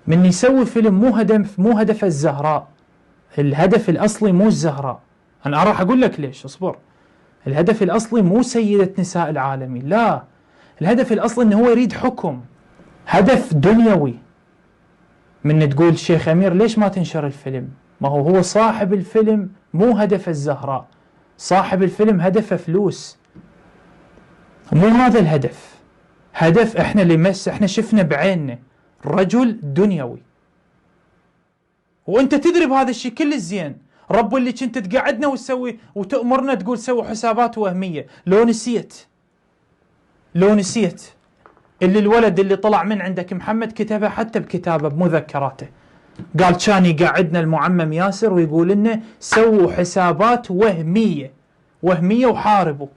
من يسوي فيلم مو هدف الزهراء. الهدف الأصلي مو الزهراء. أنا راح أقول لك ليش، اصبر. الهدف الأصلي مو سيدة نساء العالمين، لا. الهدف الأصلي أنه هو يريد حكم، هدف دنيوي. من تقول شيخ أمير ليش ما تنشر الفيلم؟ ما هو صاحب الفيلم مو هدف الزهراء، صاحب الفيلم هدفه فلوس، مو هذا الهدف. هدف احنا شفنا بعيننا رجل دنيوي. وانت تدري بهذا الشيء كل زين. رب اللي كنت تقعدنا وتسوي وتأمرنا تقول سووا حسابات وهمية، لو نسيت اللي الولد اللي طلع من عندك محمد كتبها حتى بكتابه بمذكراته، قال كان يقعدنا المعمم ياسر ويقول لنا سووا حسابات وهمية وحاربوا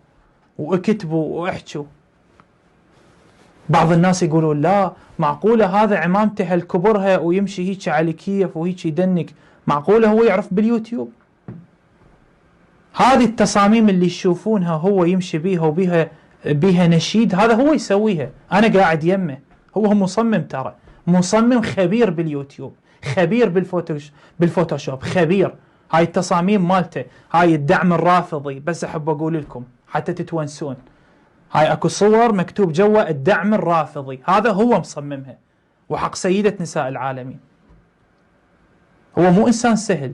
واكتبوا واحكوا. بعض الناس يقولون لا معقولة هذا عمامته هالكبرها ويمشي هيك على كيف وهيك يدنك، معقولة هو يعرف باليوتيوب؟ هذه التصاميم اللي تشوفونها هو يمشي بيها بيها نشيد، هذا هو يسويها، أنا قاعد يمه. هو مصمم، ترى مصمم خبير باليوتيوب، خبير بالفوتوشوب، خبير. هاي التصاميم مالته، هاي الدعم الرافضي، بس أحب أقول لكم حتى تتونسون، هاي اكو صور مكتوب جوا الدعم الرافضي، هذا هو مصممها، وحق سيدة نساء العالمين. هو مو إنسان سهل.